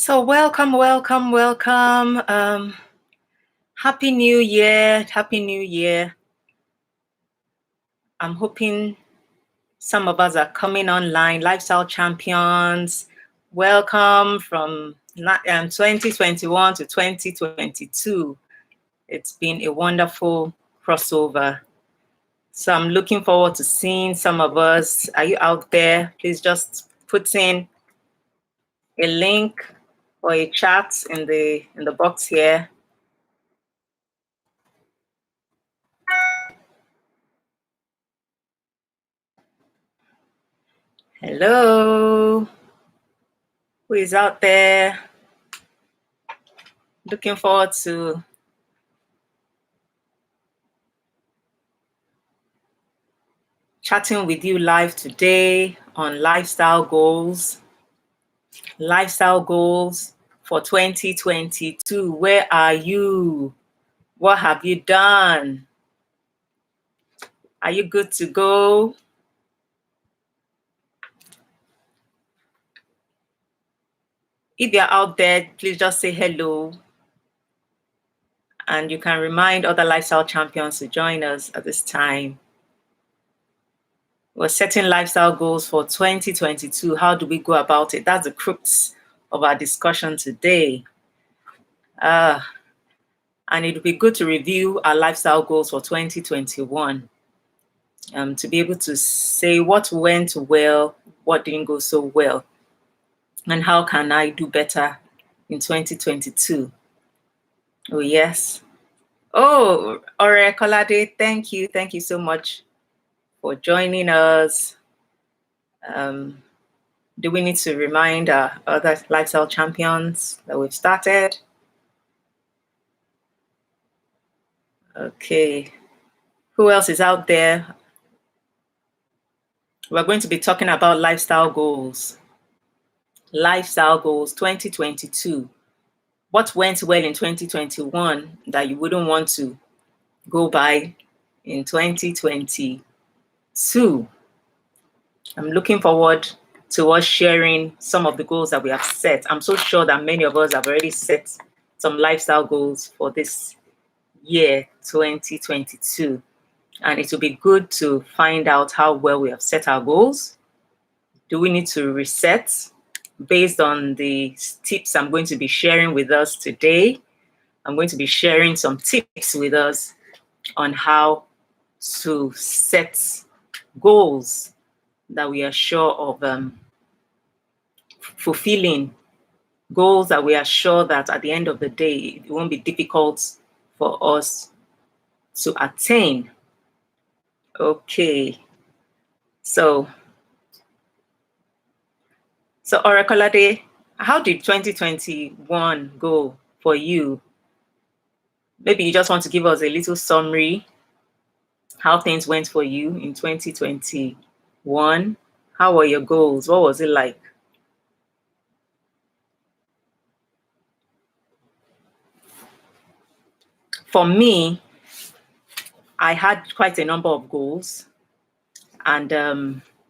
So welcome, welcome, welcome. Happy New Year, Happy New Year. I'm hoping some of us are coming online, lifestyle champions. Welcome from 2021 to 2022. It's been a wonderful crossover. So I'm looking forward to seeing some of us. Are you out there? Please just put in a link or a chat in the box here. Hello, who is out there? Looking forward to chatting with you live today on lifestyle goals. Lifestyle goals for 2022. Where are you? What have you done? Are you good to go? If you're out there, please just say hello. And you can remind other lifestyle champions to join us at this time. We're setting lifestyle goals for 2022. How do we go about it? That's the crux of our discussion today. And it would be good to review our lifestyle goals for 2021 to be able to say what went well, what didn't go so well, and how can I do better in 2022. Oh, yes. Oh, Ore Kolade, thank you. Thank you so much for joining us. Do we need to remind our other lifestyle champions that we've started? Okay. Who else is out there? We're going to be talking about lifestyle goals. Lifestyle goals 2022. What went well in 2021 that you wouldn't want to go by in 2022? I'm looking forward to us sharing some of the goals that we have set. I'm so sure that many of us have already set some lifestyle goals for this year, 2022. And it will be good to find out how well we have set our goals. Do we need to reset based on the tips I'm going to be sharing with us today? I'm going to be sharing some tips with us on how to set goals that we are sure of fulfilling, goals that we are sure that at the end of the day, it won't be difficult for us to attain. Okay, so Oracolade, how did 2021 go for you? Maybe you just want to give us a little summary, how things went for you in 2021. How were your goals? What was it like? For me, I had quite a number of goals, and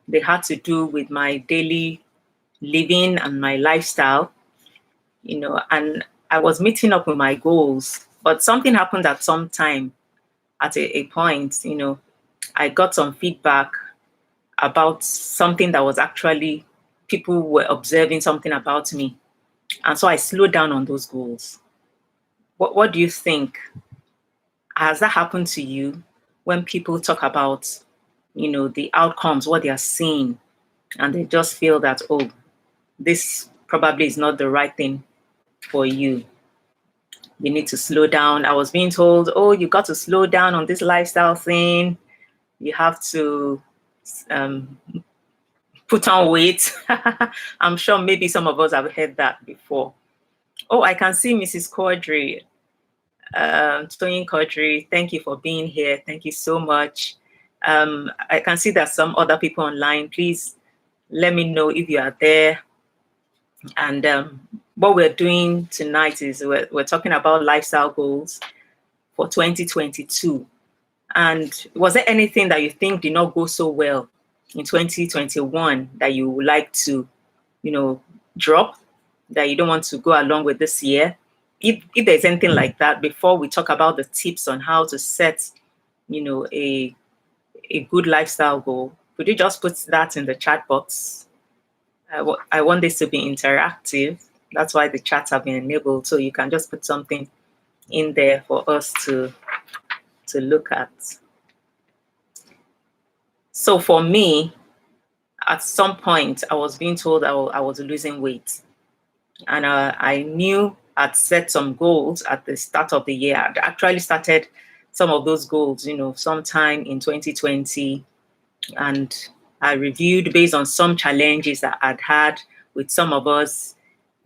they had to do with my daily living and my lifestyle, and I was meeting up with my goals, but something happened at some time, at a point, I got some feedback about something that was actually, people were observing something about me. And so I slowed down on those goals. What do you think? Has that happened to you when people talk about, the outcomes, what they are seeing, and they just feel that, oh, this probably is not the right thing for you. You need to slow down. I was being told, oh, you got to slow down on this lifestyle thing. You have to put on weight. I'm sure maybe some of us have heard that before. Oh, I can see Mrs. Quadri, Toyin Quadri. Thank you for being here. Thank you so much. I can see that some other people online. Please let me know if you are there. And what we're doing tonight is we're talking about lifestyle goals for 2022. And was there anything that you think did not go so well in 2021 that you would like to, drop that you don't want to go along with this year. If there's anything like that, before we talk about the tips on how to set, a good lifestyle goal, could you just put that in the chat box? I want this to be interactive. That's why the chats have been enabled. So you can just put something in there for us to look at. So for me, at some point, I was being told I was losing weight. And I knew I'd set some goals at the start of the year. I'd actually started some of those goals, sometime in 2020. And I reviewed based on some challenges that I'd had with some of us.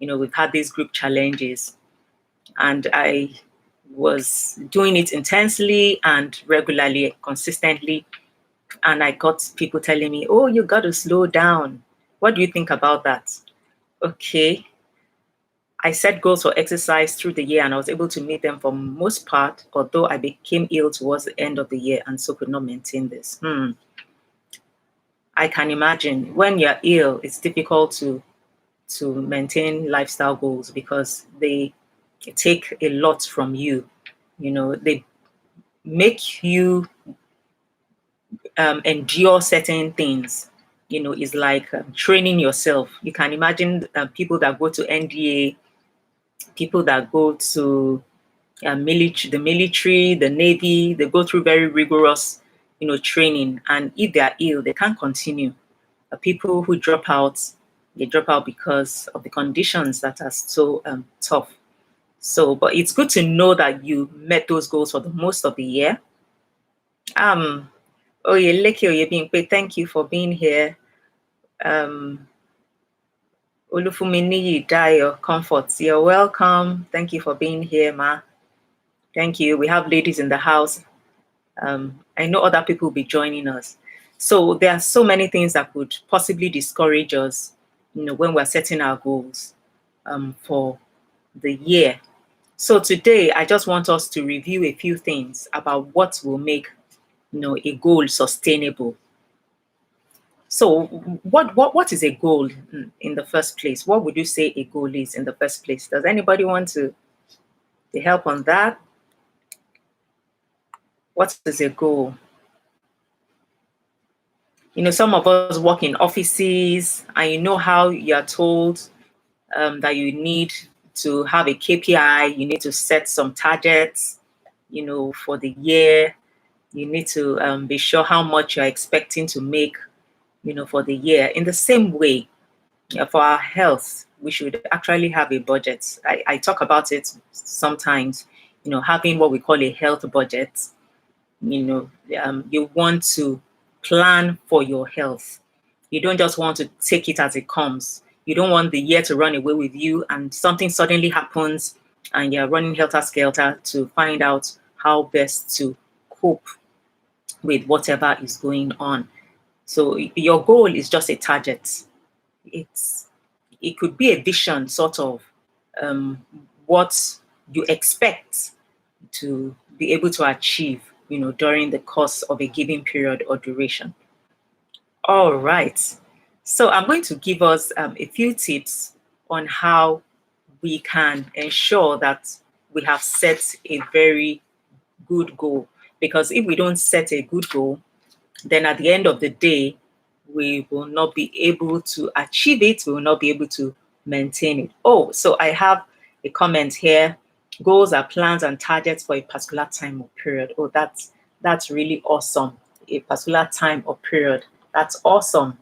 We've had these group challenges. And I was doing it intensely and regularly, consistently. And I got people telling me, oh, you got to slow down. What do you think about that? Okay. I set goals for exercise through the year and I was able to meet them for most part, although I became ill towards the end of the year and so could not maintain this. I can imagine when you're ill, it's difficult to maintain lifestyle goals because they take a lot from you. They make you endure certain things. It's like training yourself. You can imagine people that go to NDA, people that go to the military, the Navy, they go through very rigorous, training. And if they are ill, they can't continue. People who drop out, they drop out because of the conditions that are so tough. So, but it's good to know that you met those goals for the most of the year. Oyeleke Oyebimpe, thank you for being here. Olufumini Dayo Comforts, you're welcome. Thank you for being here, ma. Thank you. We have ladies in the house. I know other people will be joining us. So there are so many things that could possibly discourage us, when we're setting our goals for the year. So today, I just want us to review a few things about what will make, a goal sustainable. So what is a goal in the first place? What would you say a goal is in the first place? Does anybody want to help on that? What is a goal? Some of us work in offices and you know how you're told that you need to have a KPI, you need to set some targets, for the year. You need to be sure how much you're expecting to make, for the year. In the same way, for our health, we should actually have a budget. I talk about it sometimes, having what we call a health budget. You want to plan for your health. You don't just want to take it as it comes. You don't want the year to run away with you and something suddenly happens and you're running helter-skelter to find out how best to cope with whatever is going on. So your goal is just a target. It could be a vision, sort of, what you expect to be able to achieve, during the course of a given period or duration. All right. So I'm going to give us a few tips on how we can ensure that we have set a very good goal. Because if we don't set a good goal, then at the end of the day, we will not be able to achieve it. We will not be able to maintain it. Oh, so I have a comment here. Goals are plans and targets for a particular time or period. Oh, that's really awesome. A particular time or period. That's awesome.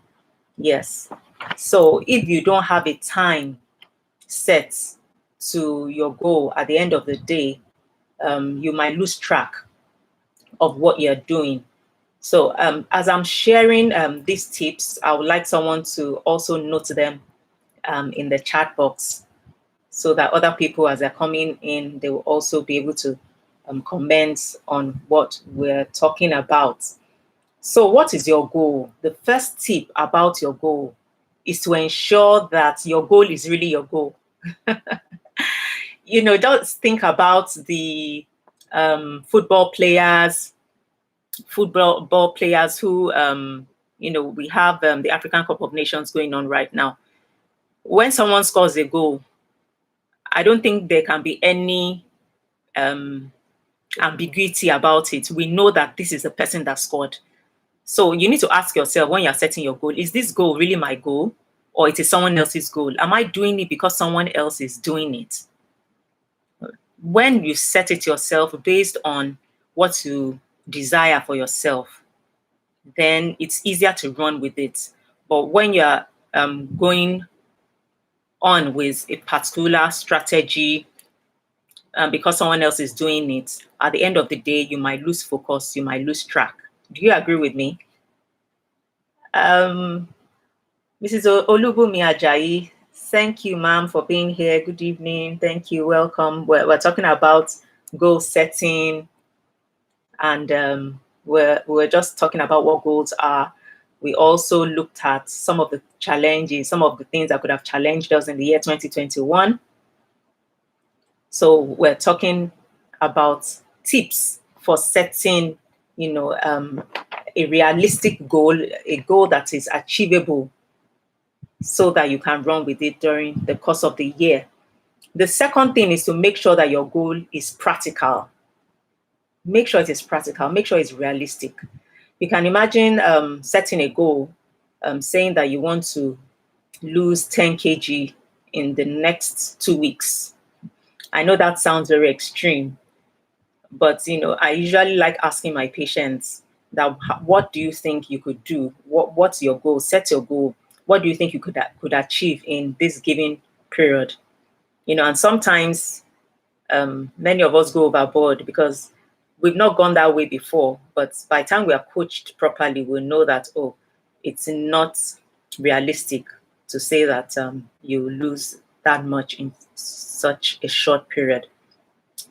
Yes. So if you don't have a time set to your goal at the end of the day, you might lose track of what you're doing. So as I'm sharing these tips, I would like someone to also note them in the chat box so that other people, as they're coming in, they will also be able to comment on what we're talking about. So what is your goal? The first tip about your goal is to ensure that your goal is really your goal. Don't think about the football players who, we have the African Cup of Nations going on right now. When someone scores a goal, I don't think there can be any ambiguity about it. We know that this is the person that scored. So you need to ask yourself when you're setting your goal, is this goal really my goal, or it is someone else's goal? Am I doing it because someone else is doing it? When you set it yourself based on what you desire for yourself, then it's easier to run with it. But when you're going on with a particular strategy because someone else is doing it, at the end of the day, you might lose focus, you might lose track. Do you agree with me? Mrs. Olubumi Ajayi, thank you, ma'am, for being here. Good evening. Thank you. Welcome. We're talking about goal setting, and we're just talking about what goals are. We also looked at some of the challenges, some of the things that could have challenged us in the year 2021. So we're talking about tips for setting, a realistic goal, a goal that is achievable so that you can run with it during the course of the year. The second thing is to make sure that your goal is practical. Make sure it is practical, make sure it's realistic. You can imagine setting a goal, saying that you want to lose 10 kg in the next 2 weeks. I know that sounds very extreme, but I usually like asking my patients that, what do you think you could do? What's your goal? Set your goal. What do you think you could achieve in this given period? And sometimes many of us go overboard because we've not gone that way before. But by the time we are coached properly, we'll know that, it's not realistic to say that you lose that much in such a short period.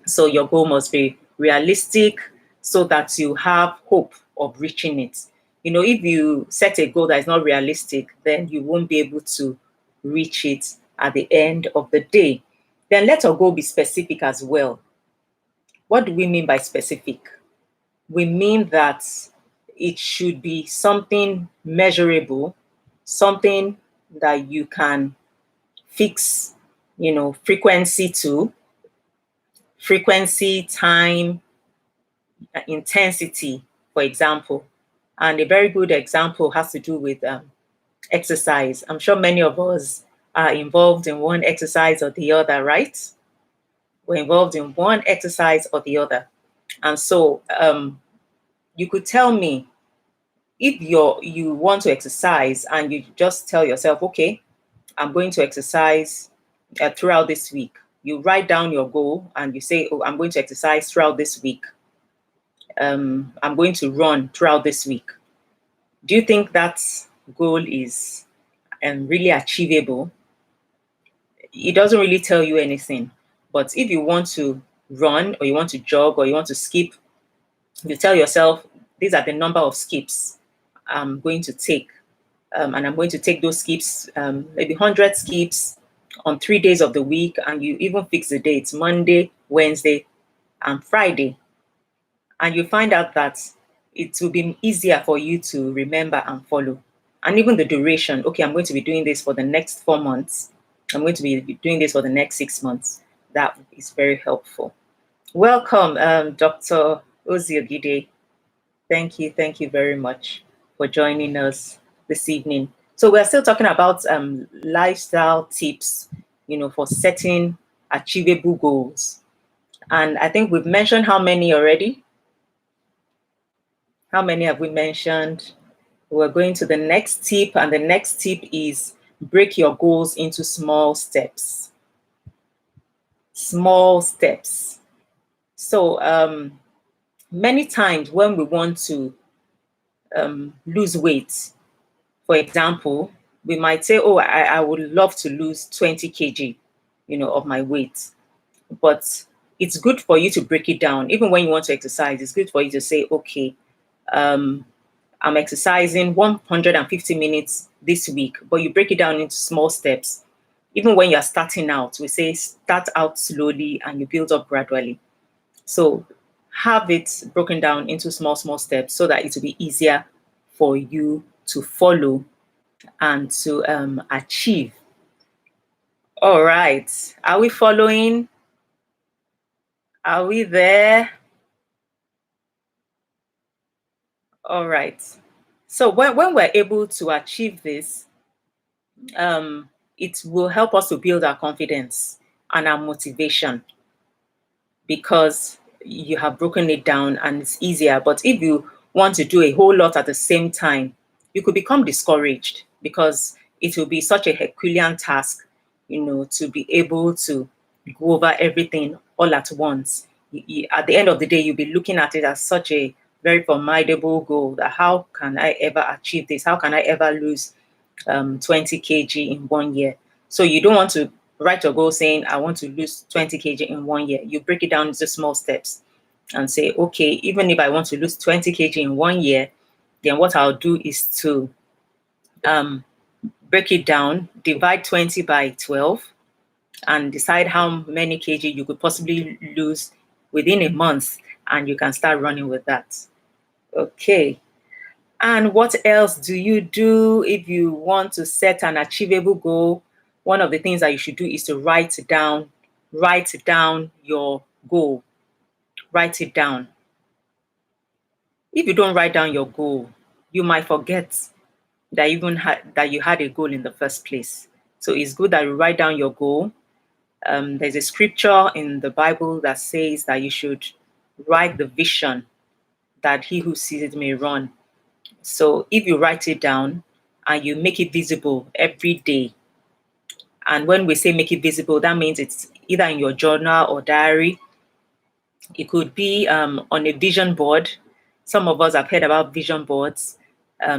So your goal must be realistic so that you have hope of reaching it. If you set a goal that is not realistic, then you won't be able to reach it at the end of the day. Then let your goal be specific as well. What do we mean by specific? We mean that it should be something measurable, something that you can fix, frequency to, frequency, time, intensity, for example. And a very good example has to do with exercise. I'm sure many of us are involved in one exercise or the other, right? We're involved in one exercise or the other. And so you could tell me, if you want to exercise and you just tell yourself, okay, I'm going to exercise throughout this week. You write down your goal and you say, I'm going to exercise throughout this week. I'm going to run throughout this week. Do you think that goal is really achievable? It doesn't really tell you anything. But if you want to run, or you want to jog, or you want to skip, you tell yourself, these are the number of skips I'm going to take. And I'm going to take those skips, maybe 100 skips on 3 days of the week. And you even fix the dates, Monday, Wednesday, and Friday. And you find out that it will be easier for you to remember and follow. And even the duration, okay, I'm going to be doing this for the next 4 months. I'm going to be doing this for the next 6 months. That is very helpful. Welcome, Dr. Oziogide. Thank you very much for joining us this evening. So we're still talking about lifestyle tips, for setting achievable goals. And I think we've mentioned how many already? How many have we mentioned? We're going to the next tip, and the next tip is break your goals into small steps. Small steps. So many times when we want to lose weight, for example, we might say, I would love to lose 20 kg, of my weight. But it's good for you to break it down. Even when you want to exercise, it's good for you to say, okay, I'm exercising 150 minutes this week, but you break it down into small steps. Even when you're starting out, we say start out slowly and you build up gradually. So have it broken down into small steps so that it will be easier for you to follow and to achieve. All right. Are we following? Are we there? All right. So when we're able to achieve this, it will help us to build our confidence and our motivation, because you have broken it down and it's easier. But if you want to do a whole lot at the same time, you could become discouraged, because it will be such a Herculean task, to be able to go over everything all at once. At the end of the day, you'll be looking at it as such a very formidable goal, that how can I ever achieve this? How can I ever lose 20 kg in 1 year? So you don't want to write your goal saying, I want to lose 20 kg in 1 year. You break it down into small steps and say, okay, even if I want to lose 20 kg in 1 year, then what I'll do is to break it down, divide 20 by 12, and decide how many kg you could possibly lose within a month, and you can start running with that. Okay. And what else do you do if you want to set an achievable goal? One of the things that you should do is to write down your goal. Write it down. If you don't write down your goal, you might forget that that you had a goal in the first place. So it's good that you write down your goal. There's a scripture in the Bible that says that you should write the vision, that he who sees it may run. So if you write it down and you make it visible every day, and when we say make it visible, that means it's either in your journal or diary. It could be on a vision board. Some of us have heard about vision boards.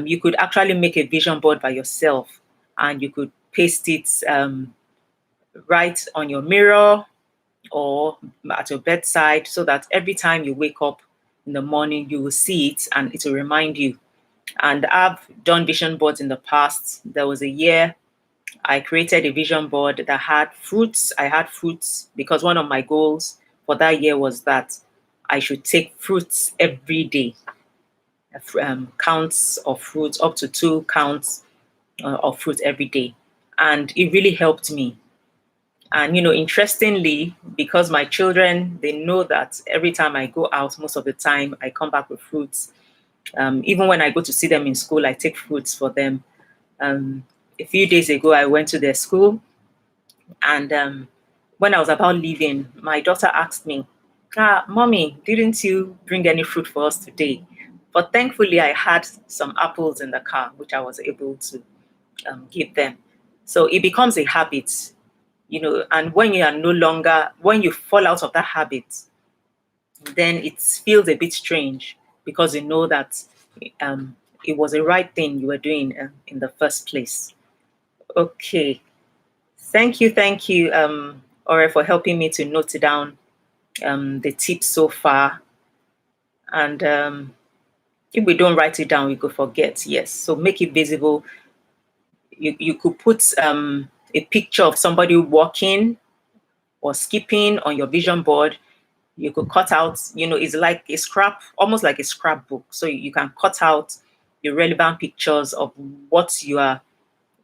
You could actually make a vision board by yourself, and you could paste it right on your mirror or at your bedside, so that every time you wake up in the morning, you will see it and it will remind you. And I've done vision boards in the past. There was a year I created a vision board that had fruits. I had fruits because one of my goals for that year was that I should take fruits every day, counts of fruits, up to 2 counts of fruit every day. And it really helped me. And, interestingly, because my children, they know that every time I go out, most of the time I come back with fruits. Even when I go to see them in school, I take fruits for them. A few days ago, I went to their school, and when I was about leaving, my daughter asked me, Mommy, didn't you bring any fruit for us today? But thankfully, I had some apples in the car, which I was able to give them. So it becomes a habit, and when you fall out of that habit, then it feels a bit strange, because you know that it was the right thing you were doing in the first place. Okay. Thank you, Ore, for helping me to note down the tips so far. And if we don't write it down, we could forget. Yes. So make it visible. You could put a picture of somebody walking or skipping on your vision board. You could cut out, it's like a almost like a scrapbook. So you can cut out the relevant pictures of what you are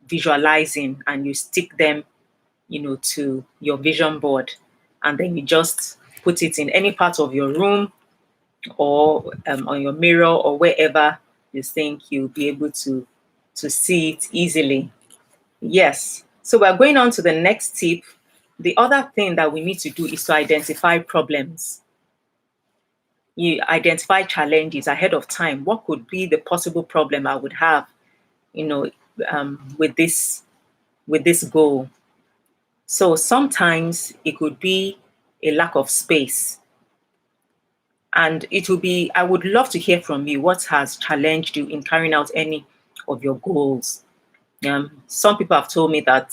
visualizing, and you stick them, to your vision board. And then you just put it in any part of your room, or on your mirror, or wherever you think you'll be able to see it easily. Yes. So we're going on to the next tip. The other thing that we need to do is to identify problems. You identify challenges ahead of time. What could be the possible problem I would have, with this goal? So sometimes it could be a lack of space. And I would love to hear from you. What has challenged you in carrying out any of your goals? Some people have told me that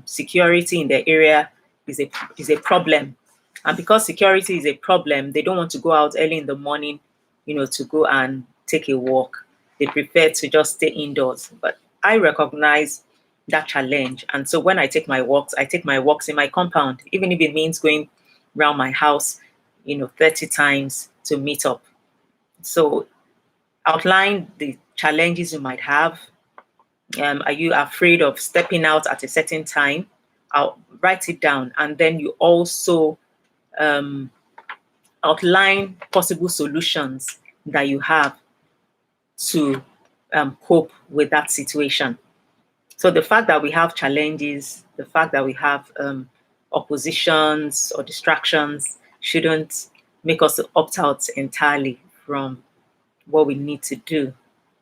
security in their area is a problem. And because security is a problem, they don't want to go out early in the morning, to go and take a walk. They prefer to just stay indoors. But I recognize that challenge. And so when I take my walks in my compound, even if it means going around my house, 30 times to meet up. So outline the challenges you might have. Are you afraid of stepping out at a certain time? I'll write it down, and then you also outline possible solutions that you have to cope with that situation. So the fact that we have challenges, the fact that we have oppositions or distractions shouldn't make us opt out entirely from what we need to do.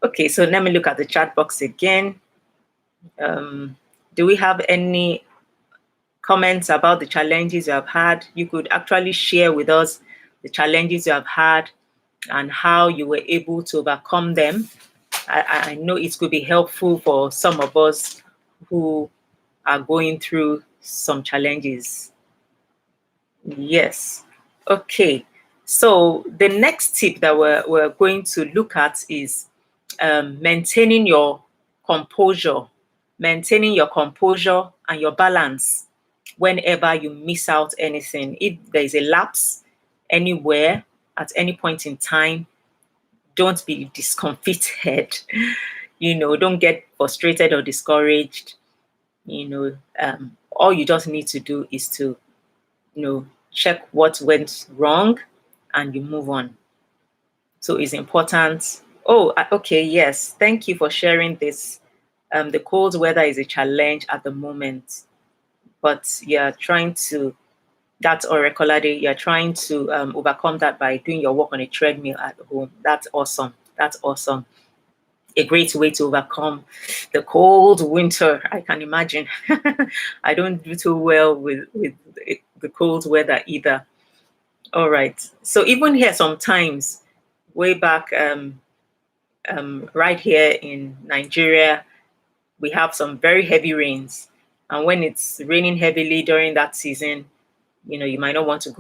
Okay, so let me look at the chat box again. Do we have any comments about the challenges you have had? You could actually share with us the challenges you have had and how you were able to overcome them. I know it could be helpful for some of us who are going through some challenges. Yes. Okay. So the next tip that we're going to look at is maintaining your composure, maintaining your composure and your balance whenever you miss out anything. If there is a lapse anywhere at any point in time, don't be discomfited. Don't get frustrated or discouraged. All you just need to do is to check what went wrong and you move on. So it's important. Oh, okay, yes. Thank you for sharing this. The cold weather is a challenge at the moment, but you're trying to, that's Orecolade, you're trying to overcome that by doing your work on a treadmill at home. That's awesome. That's awesome. A great way to overcome the cold winter, I can imagine. I don't do too well with the cold weather either. All right. So even here, sometimes, way back, right here in Nigeria, we have some very heavy rains. And when it's raining heavily during that season, you might not want to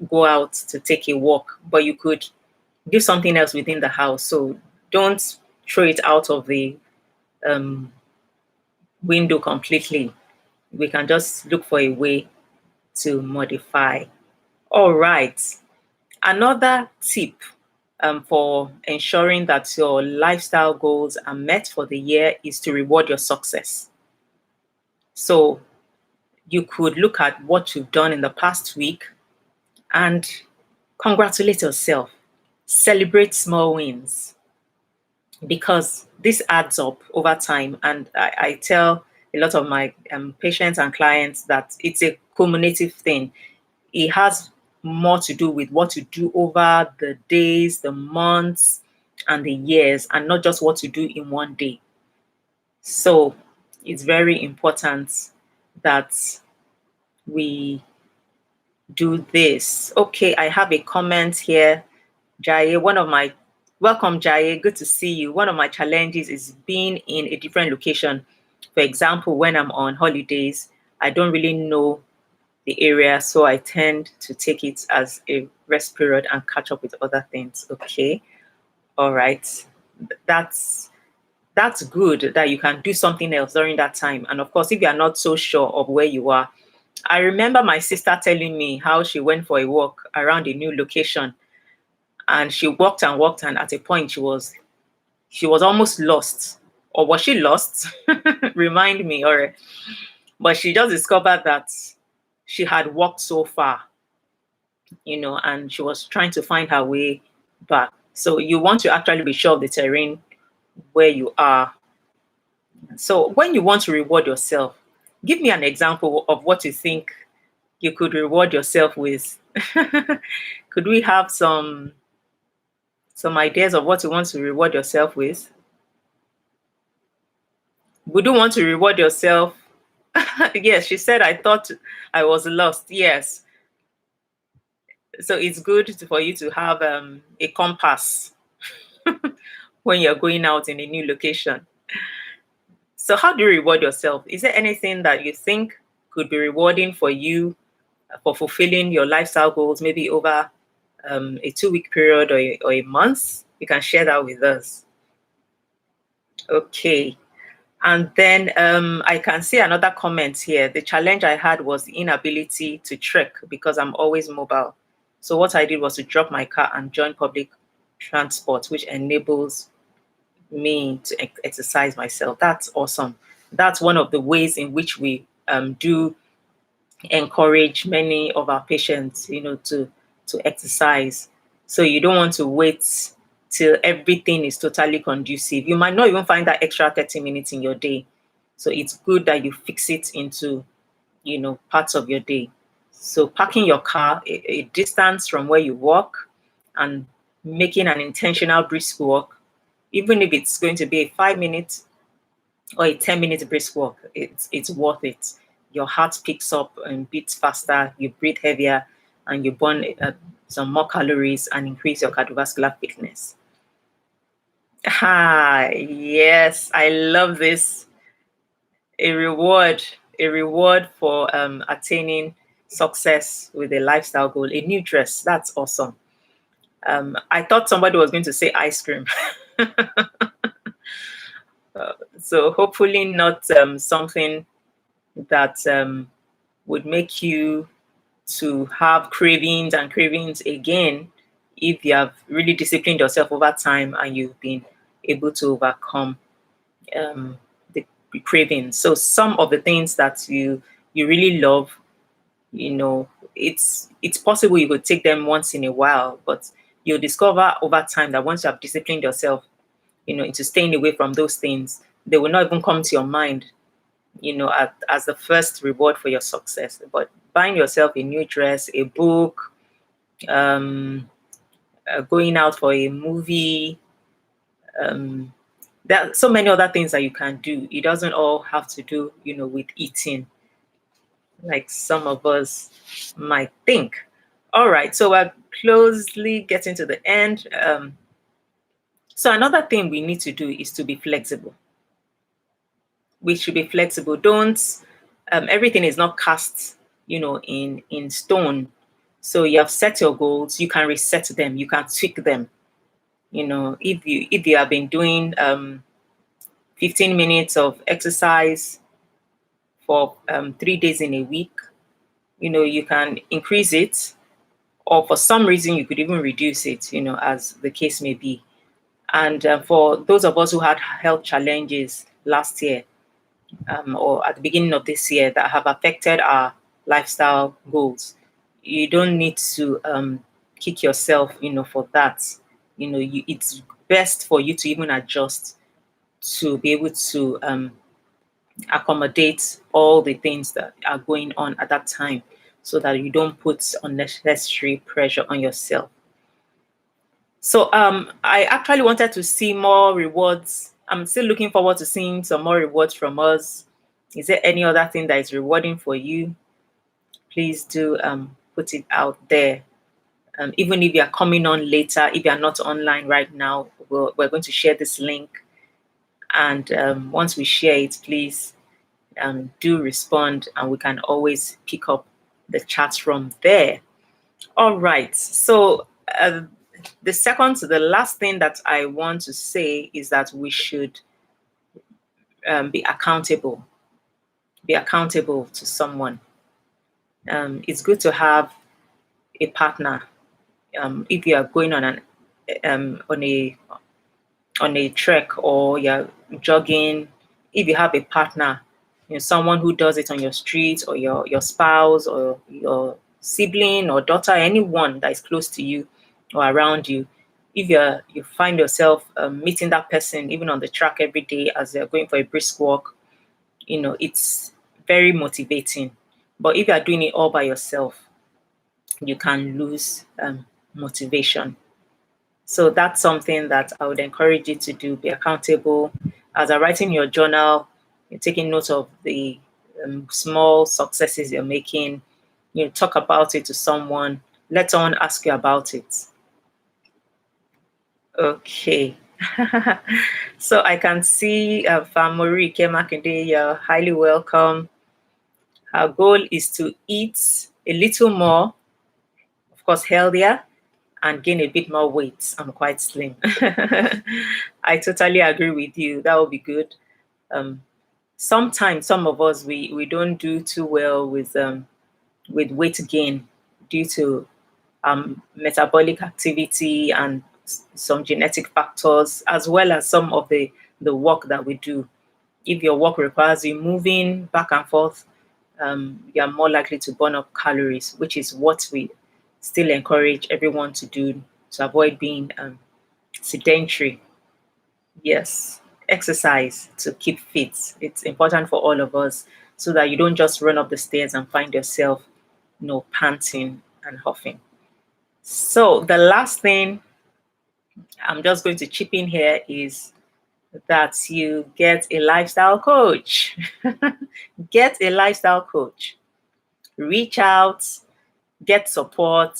go out to take a walk, but you could do something else within the house. So don't throw it out of the window completely. We can just look for a way to modify. All right. Another tip for ensuring that your lifestyle goals are met for the year is to reward your success. So you could look at what you've done in the past week and congratulate yourself. Celebrate small wins, because this adds up over time. And I tell a lot of my patients and clients that it's a cumulative thing. It has more to do with what you do over the days, the months, and the years, and not just what you do in one day. So it's very important that we do this. Okay, I have a comment here. Jaye, welcome Jaye, good to see you. One of my challenges is being in a different location. For example, when I'm on holidays, I don't really know the area, so I tend to take it as a rest period and catch up with other things. Okay, all right, that's good that you can do something else during that time. And of course, if you are not so sure of where you are, I remember my sister telling me how she went for a walk around a new location, and she walked and walked, and at a point she was almost lost. Or was she lost? Remind me. Or but she just discovered that she had walked so far, and she was trying to find her way back. So you want to actually be sure of the terrain where you are. So when you want to reward yourself, give me an example of what you think you could reward yourself with. Could we have some ideas of what you want to reward yourself with? Would you want to reward yourself? Yes, she said, I thought I was lost. Yes. So it's good for you to have a compass when you're going out in a new location. So how do you reward yourself? Is there anything that you think could be rewarding for you for fulfilling your lifestyle goals, maybe over a 2-week period or a month? You can share that with us. Okay. And then I can see another comment here. The challenge I had was the inability to trek because I'm always mobile. So what I did was to drop my car and join public transport, which enables me to exercise myself. That's awesome. That's one of the ways in which we do encourage many of our patients, to exercise. So you don't want to wait till everything is totally conducive. You might not even find that extra 30 minutes in your day. So it's good that you fix it into, parts of your day. So parking your car a distance from where you work and making an intentional brisk walk, even if it's going to be a 5 minute or a 10-minute brisk walk, it's worth it. Your heart picks up and beats faster, you breathe heavier, and you burn some more calories and increase your cardiovascular fitness. Yes, I love this. A reward for attaining success with a lifestyle goal. A new dress. That's awesome. I thought somebody was going to say ice cream. So hopefully not something that would make you to have cravings and cravings again if you have really disciplined yourself over time and you've been able to overcome the cravings. So some of the things that you really love, it's possible you could take them once in a while, but you'll discover over time that once you have disciplined yourself, into staying away from those things, they will not even come to your mind, as the first reward for your success. But buying yourself a new dress, a book, going out for a movie, there are so many other things that you can do. It doesn't all have to do, with eating, like some of us might think. All right, so we're closely getting to the end. So another thing we need to do is to be flexible. We should be flexible. Don't everything is not cast, in stone. So you have set your goals, you can reset them, you can tweak them. If you have been doing 15 minutes of exercise for 3 days in a week, you can increase it, or for some reason you could even reduce it, as the case may be. And for those of us who had health challenges last year, or at the beginning of this year, that have affected our lifestyle goals, you don't need to kick yourself, for that. It's best for you to even adjust to be able to accommodate all the things that are going on at that time, so that you don't put unnecessary pressure on yourself. So I actually wanted to see more rewards. I'm still looking forward to seeing some more rewards from us. Is there any other thing that is rewarding for you? Please do put it out there. Even if you are coming on later, if you are not online right now, we're going to share this link. And once we share it, please do respond, and we can always pick up the chats from there. All right. So the last thing that I want to say is that we should be accountable. Be accountable to someone. It's good to have a partner. If you are going on on a trek, or you're jogging, if you have a partner, someone who does it on your street, or your spouse, or your sibling or daughter, anyone that is close to you or around you, if you find yourself meeting that person even on the track every day as they're going for a brisk walk, it's very motivating. But if you are doing it all by yourself, you can lose motivation. So that's something that I would encourage you to do. Be accountable. As you're writing your journal, you're taking note of the small successes you're making. Talk about it to someone. Let someone ask you about it. Okay. So I can see Famori Kemakinde, you're highly welcome. Our goal is to eat a little more, of course, healthier, and gain a bit more weight. I'm quite slim. I totally agree with you. That would be good. Sometimes some of us we don't do too well with weight gain due to metabolic activity and some genetic factors, as well as some of the work that we do. If your work requires you moving back and forth you're more likely to burn up calories, which is what we still encourage everyone to do to avoid being sedentary. Yes, exercise to keep fit. It's important for all of us so that you don't just run up the stairs and find yourself, panting and huffing. So the last thing I'm just going to chip in here is that you get a lifestyle coach. Get a lifestyle coach. Reach out, get support,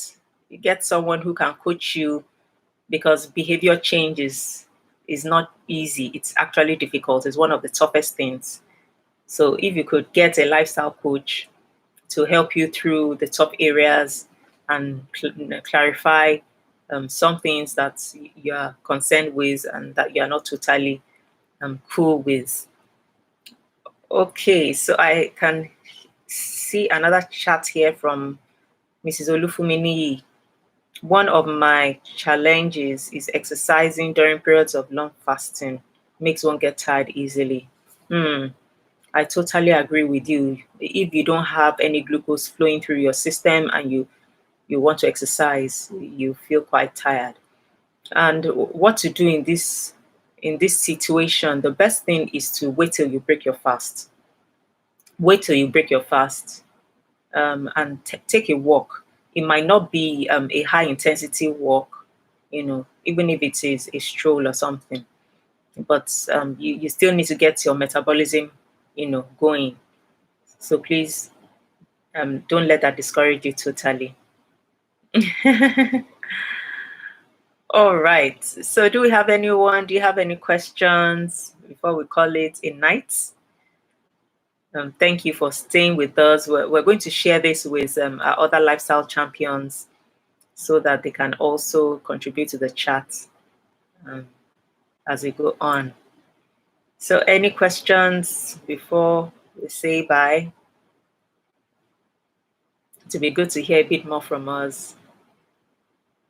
get someone who can coach you because behavior changes is not easy. It's actually difficult. It's one of the toughest things. So if you could get a lifestyle coach to help you through the top areas and clarify some things that you are concerned with and that you are not totally cool with. Okay, so I can see another chat here from Mrs. Olufumini. One of my challenges is exercising during periods of long fasting. Makes one get tired easily. I totally agree with you. If you don't have any glucose flowing through your system and you want to exercise, you feel quite tired. And what to do in this situation, the best thing is to wait till you break your fast. Wait till you break your fast and take a walk. It might not be a high intensity walk, even if it is a stroll or something, but you still need to get your metabolism, going. So please don't let that discourage you totally. All right. So do we have anyone? Do you have any questions before we call it a night? Thank you for staying with us. We're going to share this with our other lifestyle champions so that they can also contribute to the chat as we go on. So any questions before we say bye? To be good to hear a bit more from us.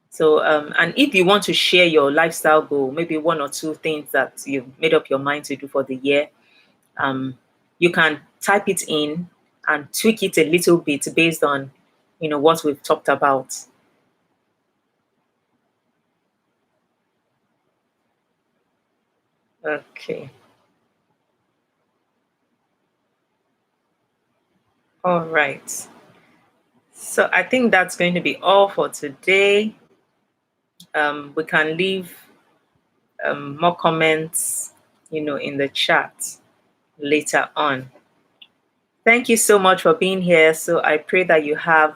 So, and if you want to share your lifestyle goal, maybe one or two things that you've made up your mind to do for the year, you can type it in and tweak it a little bit based on, what we've talked about. Okay. All right. So I think that's going to be all for today. We can leave more comments, in the chat later on. Thank you so much for being here. So I pray that you have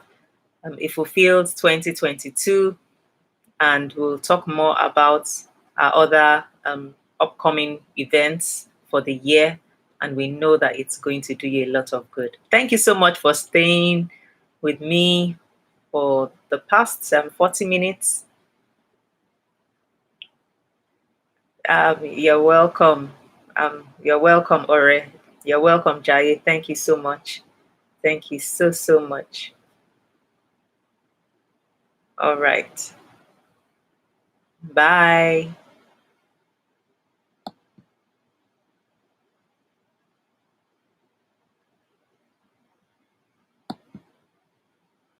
a fulfilled 2022, and we'll talk more about our other upcoming events for the year. And we know that it's going to do you a lot of good. Thank you so much for staying with me for the past 40 minutes. You're welcome. You're welcome, Ore. You're welcome, Jai. Thank you so much. Thank you so, so much. All right. Bye.